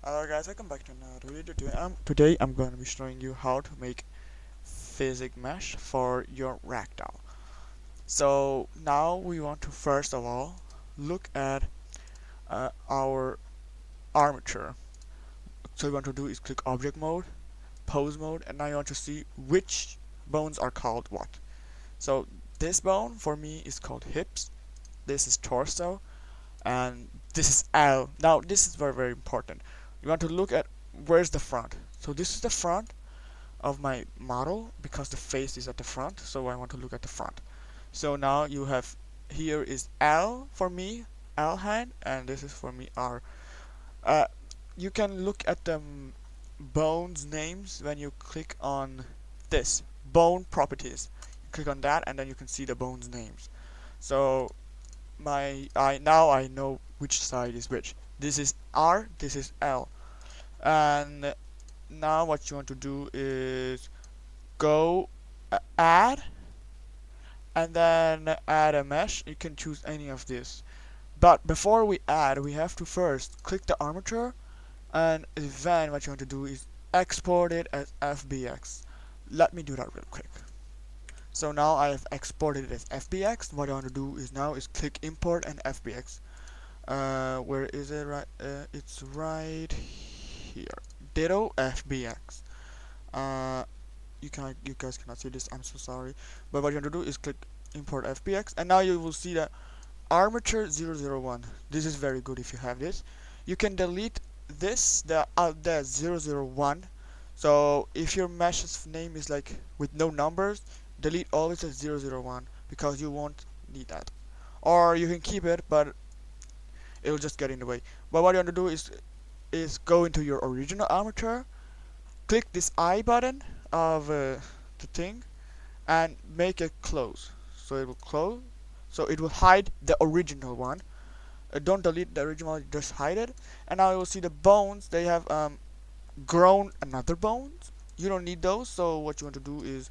Hello guys, welcome back to another video. Today I'm going to be showing you how to make physics mesh for your Ragdoll. So now we want to first of all look at our armature. So we want to do is click object mode, pose mode, and now you want to see which bones are called what. So this bone for me is called hips, this is torso, and this is L. Now this is very important. You want to look at where's the front. So this is the front of my model because the face is at the front, so I want to look at the front. So now you have here is L for me, L hand, and this is for me R. Uh, you can look at the bones names when you click on this bone properties. You click on that and then you can see the bones names. So now I know which side is which. This is R, this is L. And now what you want to do is go add and then add a mesh. You can choose any of this. But before we add, we have to first click the armature, and then what you want to do is export it as FBX. Let me do that real quick. So now I have exported it as FBX. What I want to do is now is click import and FBX. Where is it? It's right here. Ditto FBX. Uh, you guys cannot see this. I'm so sorry. But what you want to do is click import FBX, and now you will see that armature 001. This is very good if you have this. You can delete this the 001. So if your mesh's name is like with no numbers, delete always the 001 because you won't need that. Or you can keep it, but it'll just get in the way. But what you want to do is go into your original armature, click this I button of the thing, and make it close. So it will close. So it will hide the original one. Don't delete the original, just hide it. And now you will see the bones. They have grown another bones. You don't need those. So what you want to do is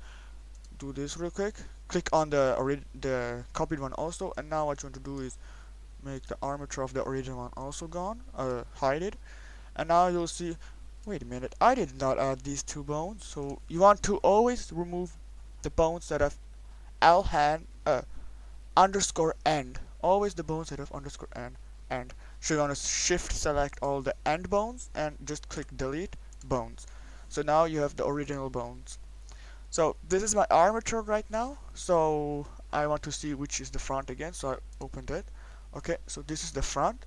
do this real quick. Click on the copied one also. And now what you want to do is make the armature of the original one also gone. Hide it. And now you'll see. Wait a minute. I did not add these two bones. So you want to always remove the bones that have L hand underscore end. Always the bones that have underscore end. So you want to shift select all the end bones and just click delete bones. So now you have the original bones. So this is my armature right now. So I want to see which is the front again. So I opened it. Okay, so this is the front.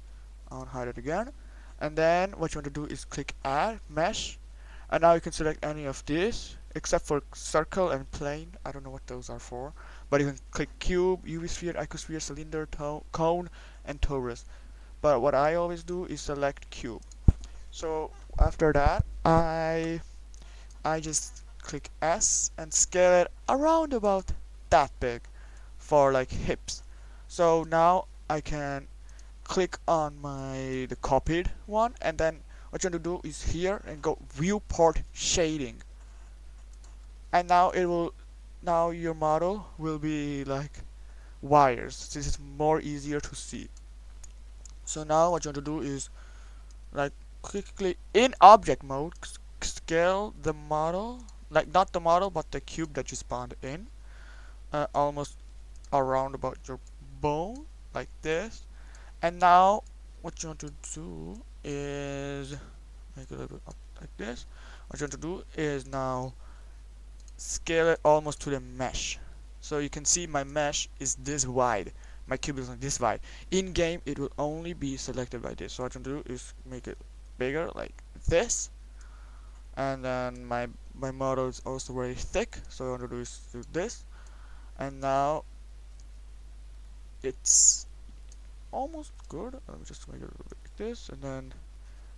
I'll hide it again. And then what you want to do is click add mesh. And now you can select any of these except for circle and plane. I don't know what those are for. But you can click cube, UV sphere, icosphere, cylinder, cone, and torus. But what I always do is select cube. So after that, I just click S and scale it around about that big for like hips. So now I can click on the copied one, and then what you want to do is here and go viewport shading. And now your model will be like wires. This is more easier to see. So now what you want to do is like quickly in object mode scale the model, like not the model but the cube that you spawned in, almost around about your bone like this. And now what you want to do is make it a little bit up like this. What you want to do is now scale it almost to the mesh. So you can see my mesh is this wide. My cube is like this wide. In game it will only be selected by this. So what I'm gonna do is make it bigger like this. And then my model is also very thick. So what I'm gonna do is do this. And now it's almost good. Let me just make it a little bit like this. And then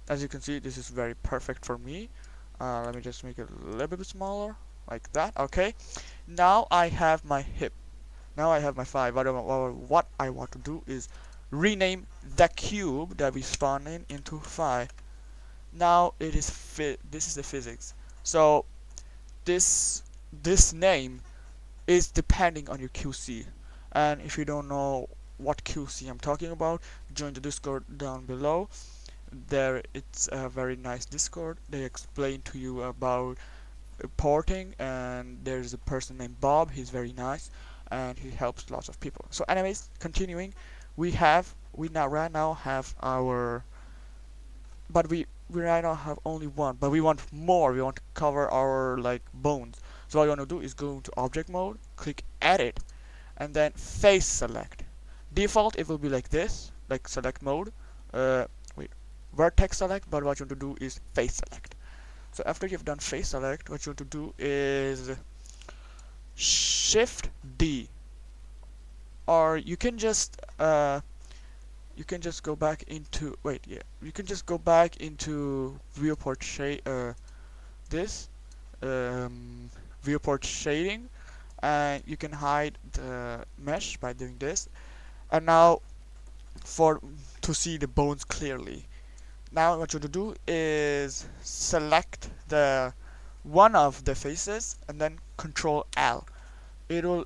as you can see, this is very perfect for me. Let me just make it a little bit smaller like that. Okay, now I have my hip. Now I have my phi. What I want to do is rename the cube that we spawn in into phi. Now it is this is the physics. So this name is depending on your QC. And if you don't know what QC I'm talking about, join the Discord down below. there it's a very nice Discord. They explain to you about porting, and there's a person named Bob. He's very nice and he helps lots of people. So anyways, continuing, we now right now have our, but we right now have only one, but we want more. We want to cover our like bones. So what you want to do is go into object mode, click edit, and then face select. Default it will be like this, like select mode. Uh, wait, vertex select. But what you want to do is face select. So after you've done face select, what you want to do is Shift D, or you can just go back into you can just go back into viewport shade this um, viewport shading, and you can hide the mesh by doing this. And now for to see the bones clearly, now what you have to do is select the one of the faces and then Control L. It'll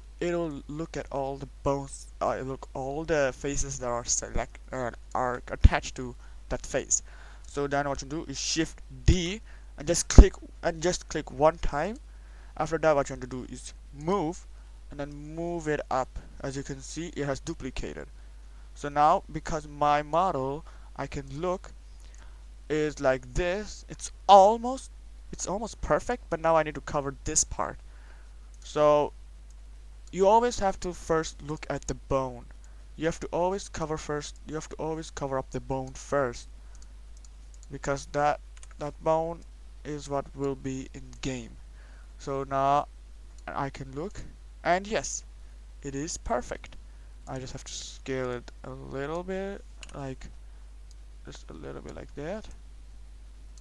look at all the bones, look all the faces that are attached to that face. So then what you do is Shift D and just click one time. After that, what you want to do is move, and then move it up. As you can see, it has duplicated. So now, because my model, I can look, is like this. It's almost perfect, but now I need to cover this part. So you always have to first look at the bone. You have to always cover first. You have to always cover up the bone first, because that bone is what will be in game. So now I can look, and yes, it is perfect. I just have to scale it a little bit, like just a little bit like that.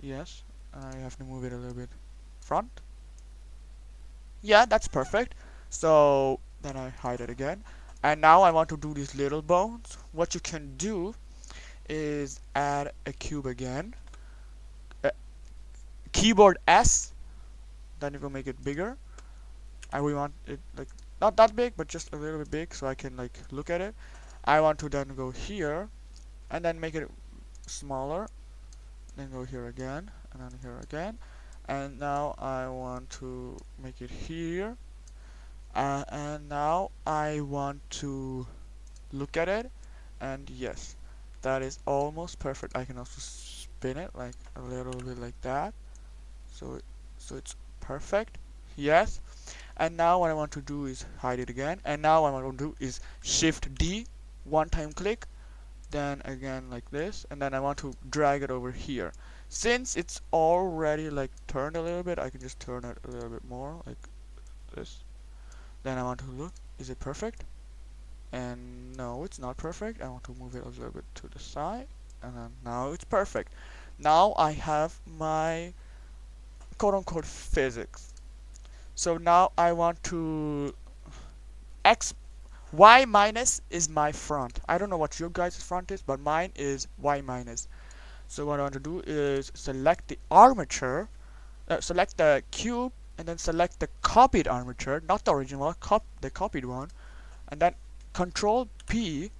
Yes, I have to move it a little bit front. Yeah, that's perfect. So then I hide it again. And now I want to do these little bones. What you can do is add a cube again. Uh, Keyboard S, then it will make it bigger. And we want it like not that big, but just a little bit big so I can like look at it. I want to then go here and then make it smaller. Then go here again and then here again. And now I want to make it here. And now I want to look at it, and yes, that is almost perfect. I can also spin it like a little bit like that, so it's perfect. Yes. And now what I want to do is hide it again, and now what I want to do is Shift D, one time click, then again like this, and then I want to drag it over here. Since it's already like turned a little bit, I can just turn it a little bit more like this. Then I want to look, is it perfect? And no, it's not perfect. I want to move it a little bit to the side, and then now it's perfect. Now I have my quote-unquote physics. So now I want to y minus is my front. I don't know what your guys' front is, but mine is y minus. So what I want to do is select the armature, select the cube, and then select the copied armature, not the original one, the copied one, and then Control P.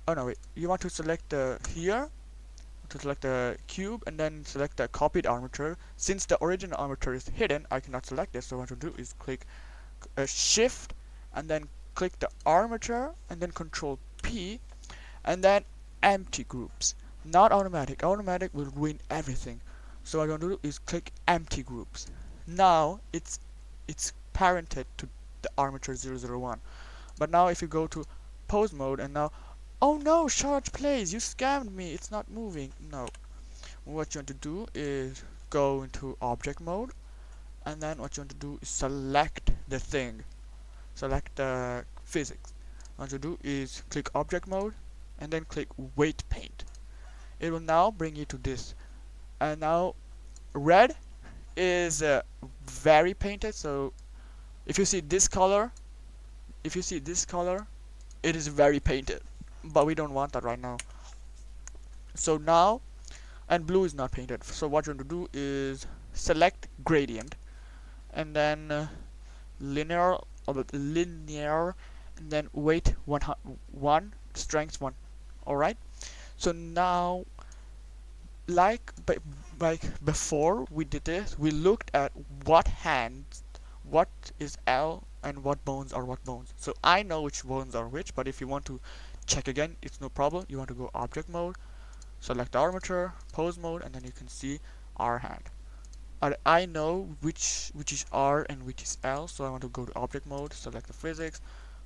Oh no, wait. You want to select the here, to select the cube, and then select the copied armature. Since the original armature is hidden, I cannot select this. So what I want to do is click Shift, and then click the armature, and then Control P, and then empty groups. Not automatic. Automatic will ruin everything. So what I want to do is click empty groups. Now it's parented to the armature 001. But now if you go to pose mode, and now, oh no, charge plays, you scammed me, it's not moving. No. What you want to do is go into object mode, and then what you want to do is select the thing. Select the physics. What you do is click object mode, and then click weight paint. It will now bring you to this. And now red is very painted, so if you see this color, it is very painted, but we don't want that right now. So now, and blue is not painted, so what you're going to do is select gradient, and then linear, and then weight 1, strength 1. Alright, so now like before we did this, we looked at what hands, what is L, and what bones are what bones. So I know which bones are which, but if you want to check again, it's no problem. You want to go object mode, select the armature, pose mode, and then you can see our hand. I know which is R and which is L, so I want to go to object mode, select the physics,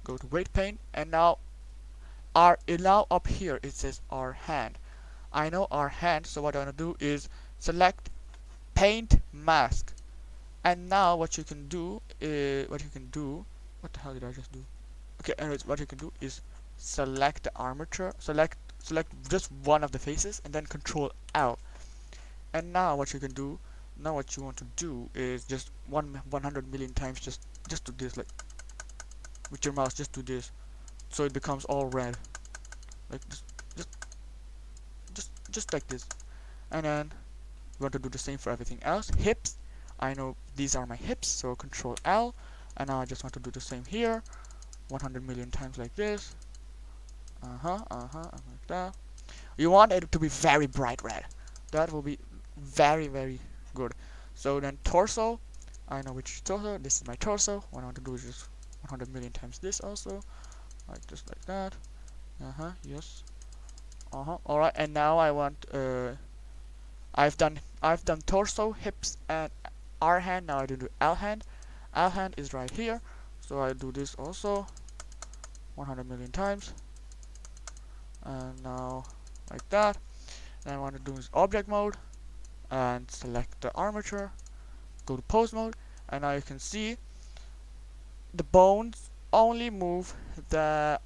go to weight paint, and now now up here it says our hand. I know our hand, so what I want to do is select paint mask. And now what you can do is what the hell did I just do? Okay, anyways, what you can do is select the armature, select just one of the faces, and then Control L. And now what you can do, now what you want to do is just 100 million times just do this, like with your mouse, just do this, so it becomes all red, like just just like this. And then we want to do the same for everything else. Hips, I know these are my hips, so Control L. And now I just want to do the same here, 100 million times like this. Like that. You want it to be very bright red. That will be very, very good. So then torso, I know which torso. This is my torso. What I want to do is just 100 million times this also, like just like that. Yes. All right. And now I want I've done torso, hips, and R hand. Now I do L hand. L hand is right here, so I do this also 100 million times. And now like that. Then I want to do is object mode and select the armature. Go to pose mode, and now you can see the bones only move the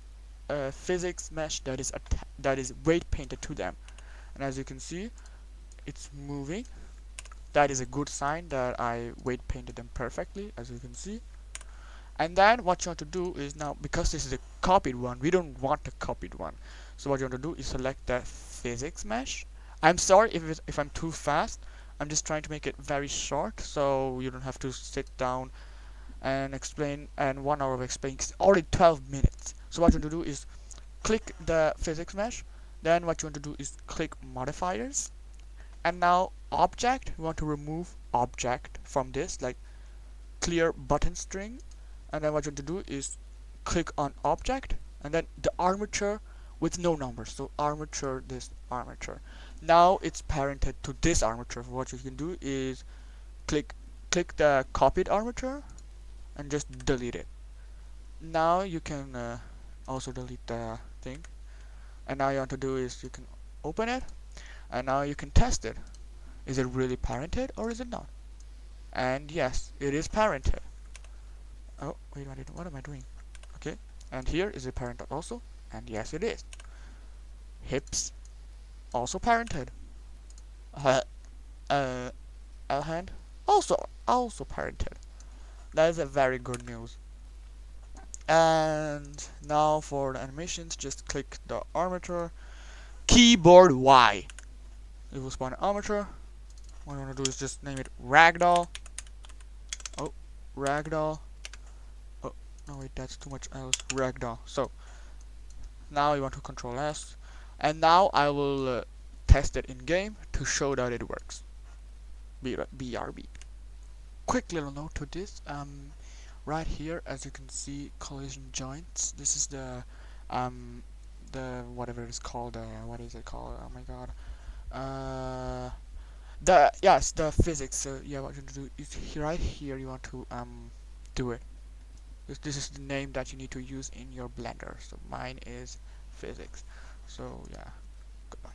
physics mesh that is weight painted to them. And as you can see, it's moving. That is a good sign that I weight painted them perfectly, as you can see. And then what you want to do is, now because this is a copied one, we don't want a copied one. So what you want to do is select the physics mesh. I'm sorry if I'm too fast. I'm just trying to make it very short, so you don't have to sit down and explain, and 1 hour of explaining. It's already 12 minutes. So what you want to do is click the physics mesh. Then what you want to do is click modifiers. And now object, we want to remove object from this, like clear button string. And then what you want to do is click on object, and then the armature with no numbers. So armature, this armature. Now it's parented to this armature. What you can do is click the copied armature and just delete it. Now you can also delete the thing. And now you want to do is you can open it, and now you can test it. Is it really parented or is it not? And yes, it is parented. Oh, wait, what am I doing? Okay, and here is it parented also, and yes, it is. Hips, also parented. Uh, L hand, also parented. That is a very good news. And now for the animations, just click the armature, keyboard Y. It will spawn an armature. What I want to do is just name it Ragdoll. Oh, Ragdoll. Oh, no wait, that's too much else. Ragdoll. So, now you want to Control S. And now I will test it in game to show that it works. BRB. Quick little note to this. Right here, as you can see, collision joints. This is the whatever it's called. What is it called? Oh my god. The physics. So yeah, what you want to do is right here. You want to do it. This is the name that you need to use in your Blender. So mine is physics. So yeah. Goodbye.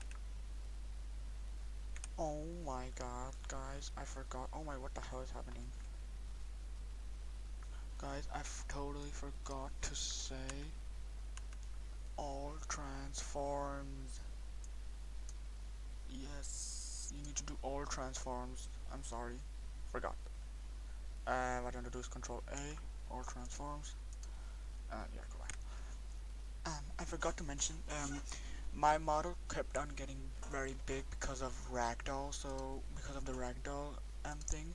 Oh my god, guys, I forgot. Oh my, what the hell is happening? Guys, totally forgot to say all transforms. Yes, you need to do all transforms. I'm sorry, forgot. What I'm gonna do is Control A, all transforms. Yeah, go back. I forgot to mention, my model kept on getting very big because of Ragdoll. So because of the Ragdoll thing,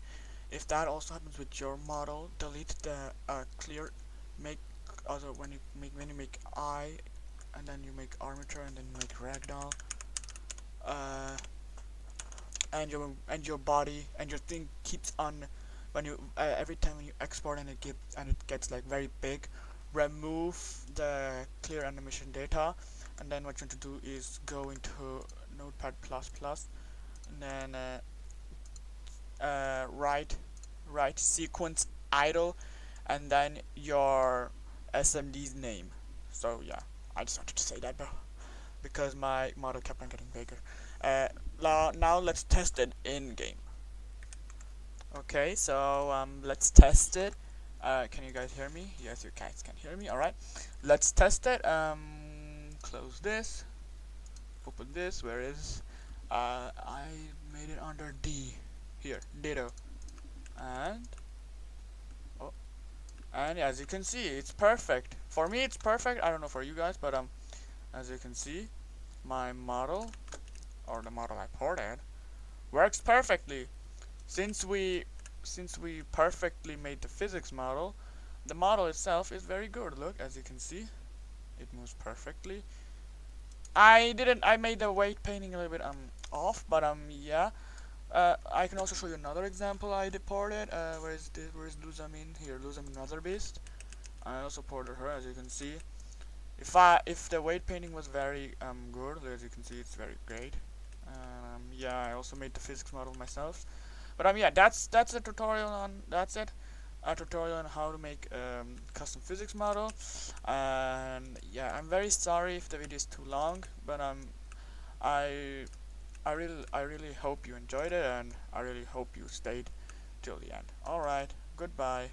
if that also happens with your model, delete the clear, make other when you make eye, and then you make armature, and then you make Ragdoll. Uh, and your body and your thing keeps on when you every time when you export and it gets like very big. Remove the clear animation data, and then what you want to do is go into Notepad++, and then write sequence idle, and then your SMD's name. So yeah, I just wanted to say that, bro, because my model kept on getting bigger. Uh, now let's test it in game. Okay, so let's test it. Can you guys hear me? Yes, you guys can hear me. All right, let's test it. Close this. Open this. Where is? I made it under D. Here, ditto. And oh, and as you can see, it's perfect. For me, it's perfect. I don't know for you guys, but as you can see, my model or the model I ported works perfectly. Since we perfectly made the physics model, the model itself is very good. Look, as you can see, it moves perfectly. I made the weight painting a little bit off, but yeah. I can also show you another example I deported. Where is Luzamin? Here, Luzamin Another Beast. I also ported her, as you can see. If the weight painting was very good, as you can see, it's very great. Yeah, I also made the physics model myself. But yeah, that's a tutorial on a tutorial on how to make custom physics model. And yeah, I'm very sorry if the video is too long, but I I really hope you enjoyed it, and I really hope you stayed till the end. All right, goodbye.